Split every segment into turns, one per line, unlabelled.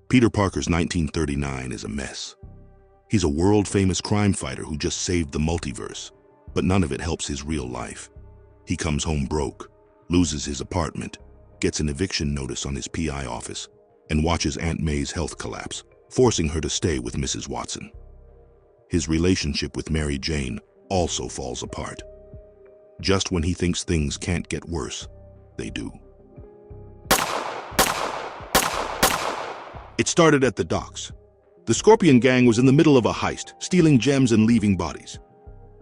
Peter Parker's 1939 is a mess. He's a world-famous crime fighter who just saved the multiverse, but none of it helps his real life. He comes home broke, loses his apartment, gets an eviction notice on his PI office, and watches Aunt May's health collapse, forcing her to stay with Mrs. Watson. His relationship with Mary Jane also falls apart. Just when he thinks things can't get worse, they do. It started at the docks. The Scorpion Gang was in the middle of a heist, stealing gems and leaving bodies.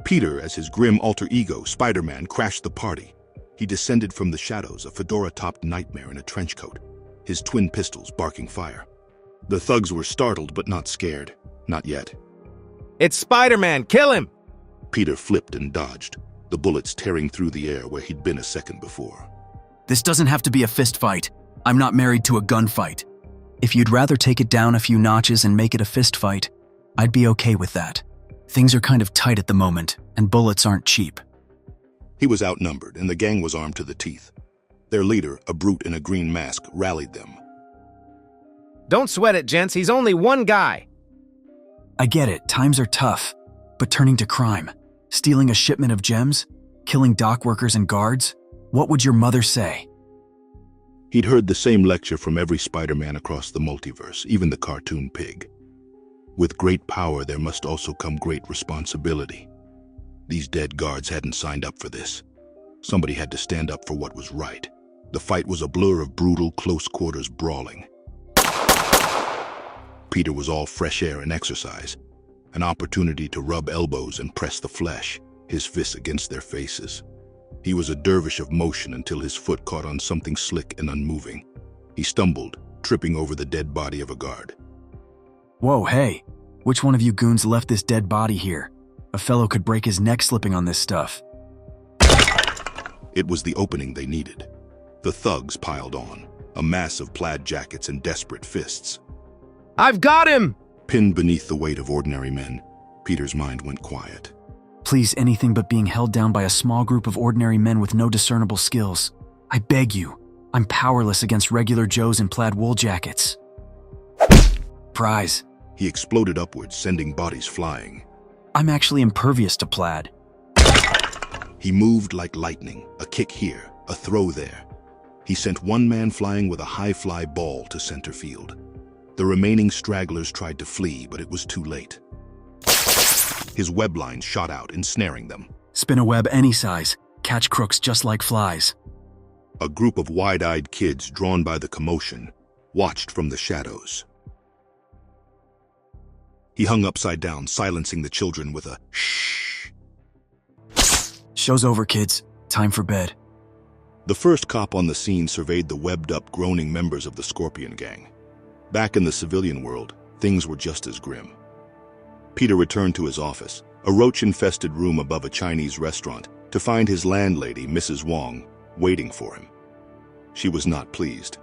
Peter, as his grim alter ego, Spider-Man, crashed the party. He descended from the shadows, a fedora-topped nightmare in a trench coat, his twin pistols barking fire. The thugs were startled but not scared. Not yet.
It's Spider-Man! Kill him!
Peter flipped and dodged, the bullets tearing through the air where he'd been a second before.
This doesn't have to be a fist fight. I'm not married to a gunfight. If you'd rather take it down a few notches and make it a fist fight, I'd be okay with that. Things are kind of tight at the moment, and bullets aren't cheap.
He was outnumbered, and the gang was armed to the teeth. Their leader, a brute in a green mask, rallied them.
Don't sweat it, gents. He's only one guy.
I get it, times are tough, but turning to crime, stealing a shipment of gems, killing dock workers and guards, what would your mother say?
He'd heard the same lecture from every Spider-Man across the multiverse, even the cartoon pig. With great power, there must also come great responsibility. These dead guards hadn't signed up for this. Somebody had to stand up for what was right. The fight was a blur of brutal, close-quarters brawling. Peter was all fresh air and exercise, an opportunity to rub elbows and press the flesh, his fists against their faces. He was a dervish of motion until his foot caught on something slick and unmoving. He stumbled, tripping over the dead body of a guard.
Whoa, hey, which one of you goons left this dead body here? A fellow could break his neck slipping on this stuff.
It was the opening they needed. The thugs piled on, a mass of plaid jackets and desperate fists.
I've got him!
Pinned beneath the weight of ordinary men, Peter's mind went quiet.
Please, anything but being held down by a small group of ordinary men with no discernible skills. I beg you, I'm powerless against regular Joes in plaid wool jackets. Prize.
He exploded upwards, sending bodies flying.
I'm actually impervious to plaid.
He moved like lightning, a kick here, a throw there. He sent one man flying with a high-fly ball to center field. The remaining stragglers tried to flee, but it was too late. His web line shot out, ensnaring them.
Spin a web any size, catch crooks just like flies.
A group of wide-eyed kids, drawn by the commotion, watched from the shadows. He hung upside down, silencing the children with a shh.
Show's over, kids. Time for bed.
The first cop on the scene surveyed the webbed-up, groaning members of the Scorpion Gang. Back in the civilian world, things were just as grim. Peter returned to his office, a roach-infested room above a Chinese restaurant, to find his landlady, Mrs. Wong, waiting for him. She was not pleased.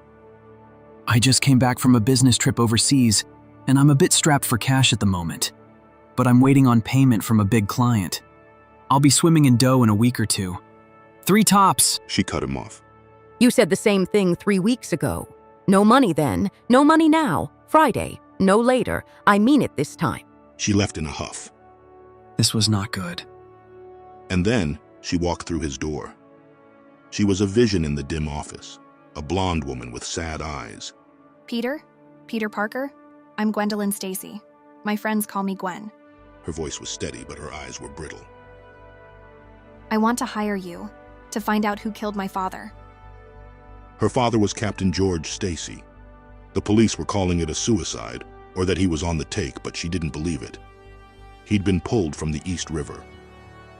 I just came back from a business trip overseas, and I'm a bit strapped for cash at the moment. But I'm waiting on payment from a big client. I'll be swimming in dough in a week or two. 3 tops!
She cut him off.
You said the same thing 3 weeks ago. No money then, no money now. Friday, no later. I mean it this time.
She left in a huff.
This was not good.
And then she walked through his door. She was a vision in the dim office, a blonde woman with sad eyes.
Peter Parker, I'm Gwendolyn Stacy. My friends call me Gwen.
Her voice was steady, but her eyes were brittle.
I want to hire you to find out who killed my father.
Her father was Captain George Stacy. The police were calling it a suicide, or that he was on the take, but she didn't believe it. He'd been pulled from the East River.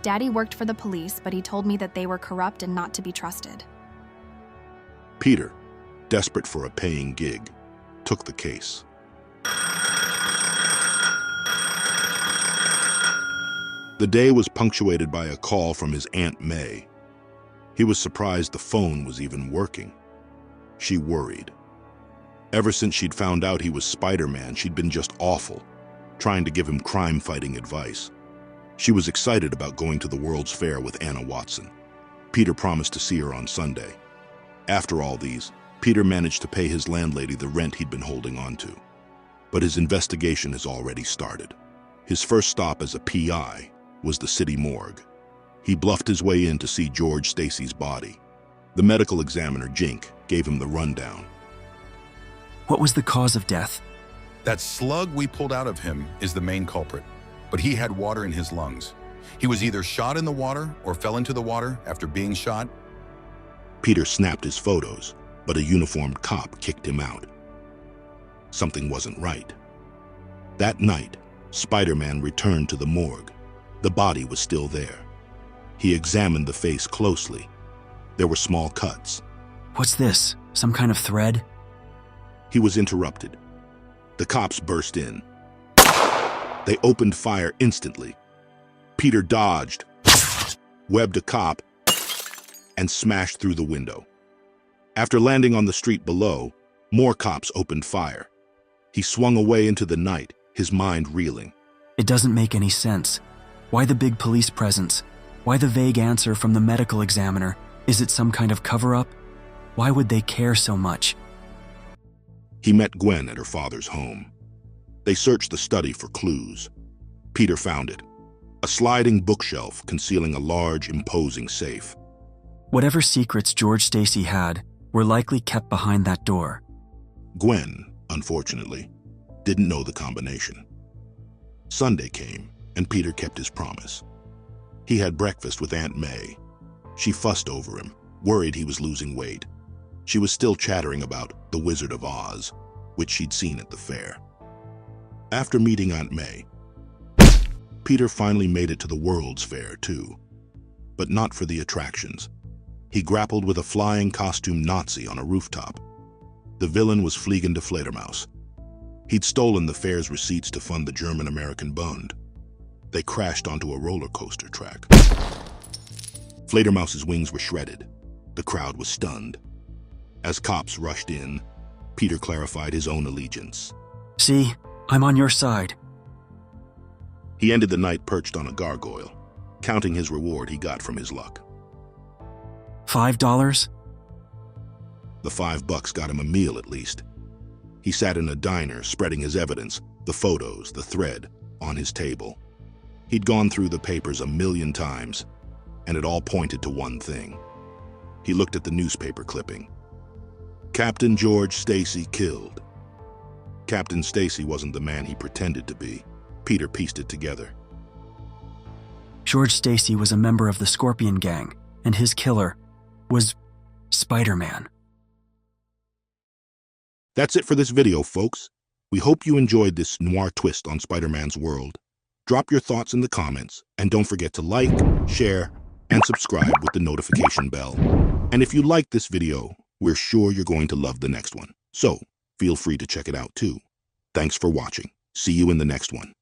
Daddy worked for the police, but he told me that they were corrupt and not to be trusted.
Peter, desperate for a paying gig, took the case. The day was punctuated by a call from his Aunt May. He was surprised the phone was even working. She worried. Ever since she'd found out he was Spider-Man, she'd been just awful, trying to give him crime-fighting advice. She was excited about going to the World's Fair with Anna Watson. Peter promised to see her on Sunday. After all these, Peter managed to pay his landlady the rent he'd been holding on to. But his investigation has already started. His first stop as a PI was the city morgue. He bluffed his way in to see George Stacy's body. The medical examiner, Jink, gave him the rundown.
What was the cause of death?
That slug we pulled out of him is the main culprit, but he had water in his lungs. He was either shot in the water or fell into the water after being shot.
Peter snapped his photos, but a uniformed cop kicked him out. Something wasn't right. That night, Spider-Man returned to the morgue. The body was still there. He examined the face closely. There were small cuts.
What's this? Some kind of thread?
He was interrupted. The cops burst in. They opened fire instantly. Peter dodged, webbed a cop, and smashed through the window. After landing on the street below, more cops opened fire. He swung away into the night, his mind reeling.
It doesn't make any sense. Why the big police presence? Why the vague answer from the medical examiner? Is it some kind of cover-up? Why would they care so much?
He met Gwen at her father's home. They searched the study for clues. Peter found it. A sliding bookshelf concealing a large, imposing safe.
Whatever secrets George Stacy had were likely kept behind that door.
Gwen, unfortunately, didn't know the combination. Sunday came, and Peter kept his promise. He had breakfast with Aunt May. She fussed over him, worried he was losing weight. She was still chattering about The Wizard of Oz, which she'd seen at the fair. After meeting Aunt May, Peter finally made it to the World's Fair, too. But not for the attractions. He grappled with a flying costume Nazi on a rooftop. The villain was Fliegende Fledermaus. He'd stolen the fair's receipts to fund the German-American Bund. They crashed onto a roller coaster track. Fledermaus's wings were shredded. The crowd was stunned. As cops rushed in, Peter clarified his own allegiance.
See, I'm on your side.
He ended the night perched on a gargoyle, counting his reward he got from his luck.
$5?
The $5 got him a meal at least. He sat in a diner, spreading his evidence, the photos, the thread, on his table. He'd gone through the papers 1,000,000 times, and it all pointed to one thing. He looked at the newspaper clipping. Captain George Stacy killed. Captain Stacy wasn't the man he pretended to be. Peter pieced it together.
George Stacy was a member of the Scorpion Gang, and his killer was Spider-Man.
That's it for this video, folks. We hope you enjoyed this noir twist on Spider-Man's world. Drop your thoughts in the comments, and don't forget to like, share, and subscribe with the notification bell. And if you liked this video, we're sure you're going to love the next one. So, feel free to check it out too. Thanks for watching. See you in the next one.